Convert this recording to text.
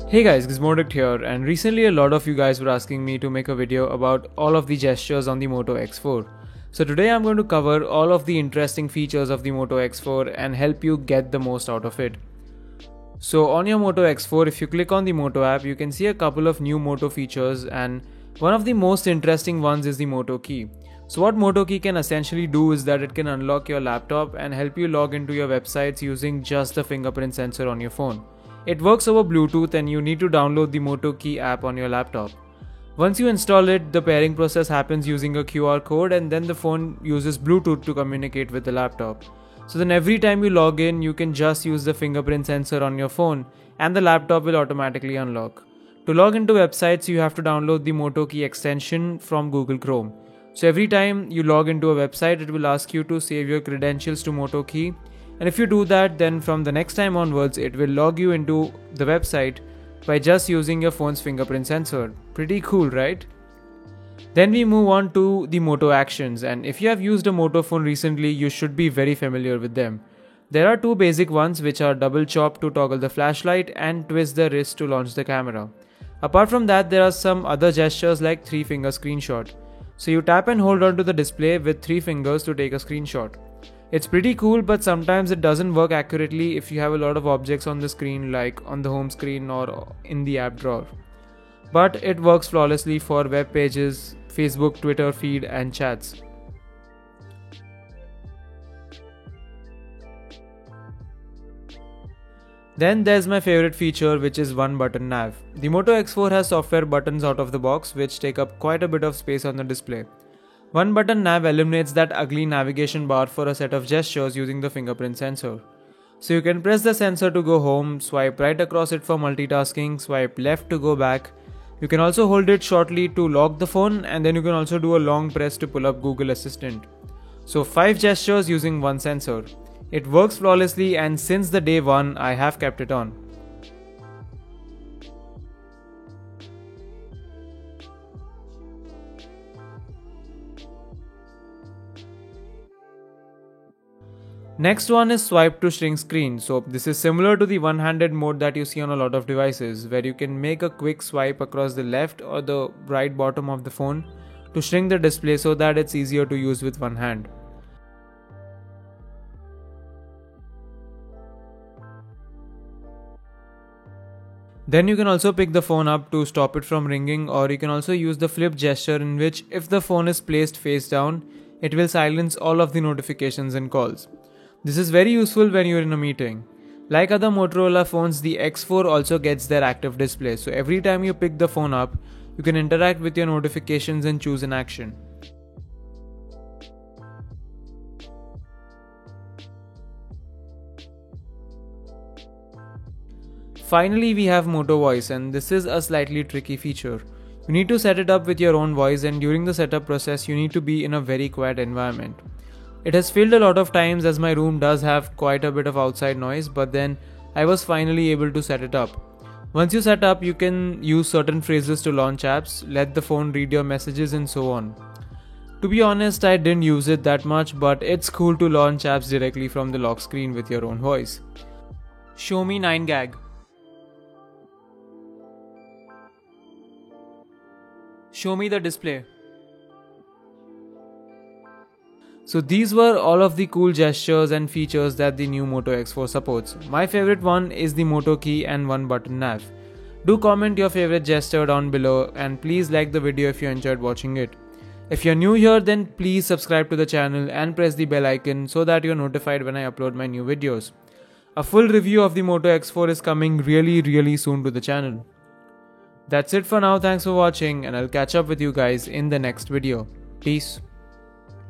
Hey guys, Gizmodict here, and recently a lot of you guys were asking me to make a video about all of the gestures on the Moto X4. So today I'm going to cover all of the interesting features of the Moto X4 and help you get the most out of it. So on your Moto X4, if you click on the Moto app, you can see a couple of new Moto features, and one of the most interesting ones is the Moto Key. So what Moto Key can essentially do is that it can unlock your laptop and help you log into your websites using just the fingerprint sensor on your phone. It works over Bluetooth and you need to download the Moto Key app on your laptop. Once you install it, the pairing process happens using a QR code, and then the phone uses Bluetooth to communicate with the laptop. So then every time you log in, you can just use the fingerprint sensor on your phone and the laptop will automatically unlock. To log into websites, you have to download the Moto Key extension from Google Chrome. So every time you log into a website, it will ask you to save your credentials to Moto Key. And if you do that, then from the next time onwards, it will log you into the website by just using your phone's fingerprint sensor. Pretty cool, right? Then we move on to the Moto Actions, and if you have used a Moto phone recently, you should be very familiar with them. There are two basic ones, which are double chop to toggle the flashlight and twist the wrist to launch the camera. Apart from that, there are some other gestures like 3-finger screenshot. So you tap and hold onto the display with 3 fingers to take a screenshot. It's pretty cool, but sometimes it doesn't work accurately if you have a lot of objects on the screen, like on the home screen or in the app drawer. But it works flawlessly for web pages, Facebook, Twitter feed and chats. Then there's my favorite feature, which is one button nav. The Moto X4 has software buttons out of the box which take up quite a bit of space on the display. One button nav eliminates that ugly navigation bar for a set of gestures using the fingerprint sensor. So you can press the sensor to go home, swipe right across it for multitasking, swipe left to go back. You can also hold it shortly to lock the phone, and then you can also do a long press to pull up Google Assistant. So 5 gestures using one sensor. It works flawlessly, and since the day one I have kept it on. Next one is swipe to shrink screen. So this is similar to the one-handed mode that you see on a lot of devices, where you can make a quick swipe across the left or the right bottom of the phone to shrink the display so that it's easier to use with one hand. Then you can also pick the phone up to stop it from ringing, or you can also use the flip gesture, in which if the phone is placed face down, it will silence all of the notifications and calls. This is very useful when you're in a meeting. Like other Motorola phones, the X4 also gets their active display, so every time you pick the phone up, you can interact with your notifications and choose an action. Finally, we have Moto Voice, and this is a slightly tricky feature. You need to set it up with your own voice, and during the setup process, you need to be in a very quiet environment. It has failed a lot of times as my room does have quite a bit of outside noise, but then I was finally able to set it up. Once you set up, you can use certain phrases to launch apps, let the phone read your messages and so on. To be honest, I didn't use it that much, but it's cool to launch apps directly from the lock screen with your own voice. Show me 9gag. Show me the display. So these were all of the cool gestures and features that the new Moto X4 supports. My favorite one is the Moto Key and one button nav. Do comment your favorite gesture down below, and please like the video if you enjoyed watching it. If you're new here, then please subscribe to the channel and press the bell icon so that you're notified when I upload my new videos. A full review of the Moto X4 is coming really soon to the channel. That's it for now. Thanks for watching, and I'll catch up with you guys in the next video. Peace.